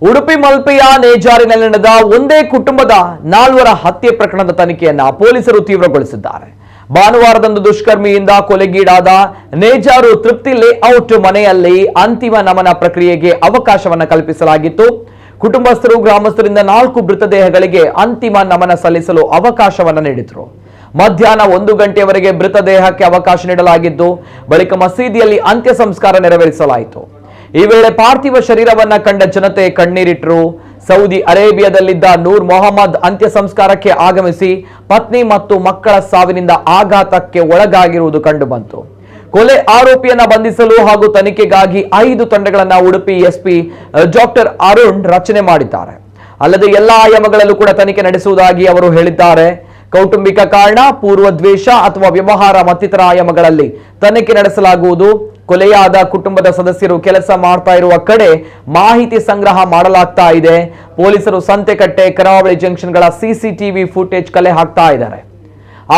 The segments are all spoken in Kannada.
ಉಡುಪಿ ಮಲ್ಪೆಯ ನೇಜಾರಿನಲ್ಲಿ ನಡೆದ ಒಂದೇ ಕುಟುಂಬದ 4 ಹತ್ಯೆ ಪ್ರಕರಣದ ತನಿಖೆಯನ್ನ ಪೊಲೀಸರು ತೀವ್ರಗೊಳಿಸಿದ್ದಾರೆ. ಭಾನುವಾರದಂದು ದುಷ್ಕರ್ಮಿಯಿಂದ ಕೊಲೆಗೀಡಾದ ನೇಜಾರು ತೃಪ್ತಿ ಲೇಔಟ್ ಮನೆಯಲ್ಲಿ ಅಂತಿಮ ನಮನ ಪ್ರಕ್ರಿಯೆಗೆ ಅವಕಾಶವನ್ನ ಕಲ್ಪಿಸಲಾಗಿತ್ತು. ಕುಟುಂಬಸ್ಥರು ಗ್ರಾಮಸ್ಥರಿಂದ 4 ಮೃತದೇಹಗಳಿಗೆ ಅಂತಿಮ ನಮನ ಸಲ್ಲಿಸಲು ಅವಕಾಶವನ್ನ ನೀಡಿದರು. ಮಧ್ಯಾಹ್ನ 1 ಗಂಟೆಯವರೆಗೆ ಮೃತದೇಹಕ್ಕೆ ಅವಕಾಶ ನೀಡಲಾಗಿದ್ದು, ಬಳಿಕ ಮಸೀದಿಯಲ್ಲಿ ಅಂತ್ಯ ಸಂಸ್ಕಾರ ನೆರವೇರಿಸಲಾಯಿತು. ಈ ವೇಳೆ ಪಾರ್ಥಿವ ಶರೀರವನ್ನ ಕಂಡ ಜನತೆ ಕಣ್ಣೀರಿಟ್ಟರು. ಸೌದಿ ಅರೇಬಿಯಾದಲ್ಲಿದ್ದ ನೂರ್ ಮೊಹಮ್ಮದ್ ಅಂತ್ಯ ಸಂಸ್ಕಾರಕ್ಕೆ ಆಗಮಿಸಿ ಪತ್ನಿ ಮತ್ತು ಮಕ್ಕಳ ಸಾವಿನಿಂದ ಆಘಾತಕ್ಕೆ ಒಳಗಾಗಿರುವುದು ಕಂಡುಬಂತು. ಕೊಲೆ ಆರೋಪಿಯನ್ನ ಬಂಧಿಸಲು ಹಾಗೂ ತನಿಖೆಗಾಗಿ 5 ತಂಡಗಳನ್ನ ಉಡುಪಿ ಎಸ್ಪಿ ಡಾಕ್ಟರ್ ಅರುಣ್ ರಚನೆ ಮಾಡಿದ್ದಾರೆ. ಅಲ್ಲದೆ ಎಲ್ಲಾ ಆಯಾಮಗಳಲ್ಲೂ ಕೂಡ ತನಿಖೆ ನಡೆಸುವುದಾಗಿ ಅವರು ಹೇಳಿದ್ದಾರೆ. ಕೌಟುಂಬಿಕ ಕಾರಣ, ಪೂರ್ವ ದ್ವೇಷ ಅಥವಾ ವ್ಯವಹಾರ ಮತ್ತಿತರ ಆಯಾಮಗಳಲ್ಲಿ ತನಿಖೆ ನಡೆಸಲಾಗುವುದು. ಕೊಲೆಯಾದ ಕುಟುಂಬದ ಸದಸ್ಯರು ಕೆಲಸ ಮಾಡ್ತಾ ಇರುವ ಕಡೆ ಮಾಹಿತಿ ಸಂಗ್ರಹ ಮಾಡಲಾಗ್ತಾ ಇದೆ. ಪೊಲೀಸರು ಸಂತೆಕಟ್ಟೆ, ಕರಾವಳಿ ಜಂಕ್ಷನ್ಗಳ ಸಿಸಿಟಿವಿ ಫುಟೇಜ್ ಕಲೆ ಹಾಕ್ತಾ ಇದ್ದಾರೆ.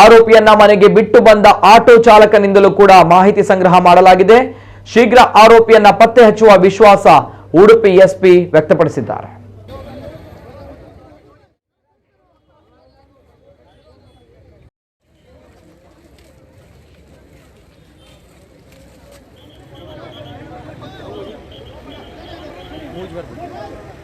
ಆರೋಪಿಯನ್ನ ಮನೆಗೆ ಬಿಟ್ಟು ಬಂದ ಆಟೋ ಚಾಲಕನಿಂದಲೂ ಕೂಡ ಮಾಹಿತಿ ಸಂಗ್ರಹ ಮಾಡಲಾಗಿದೆ. ಶೀಘ್ರ ಆರೋಪಿಯನ್ನ ಪತ್ತೆ ಹಚ್ಚುವ ವಿಶ್ವಾಸ ಉಡುಪಿ ಎಸ್ಪಿ ವ್ಯಕ್ತಪಡಿಸಿದ್ದಾರೆ. मूज कर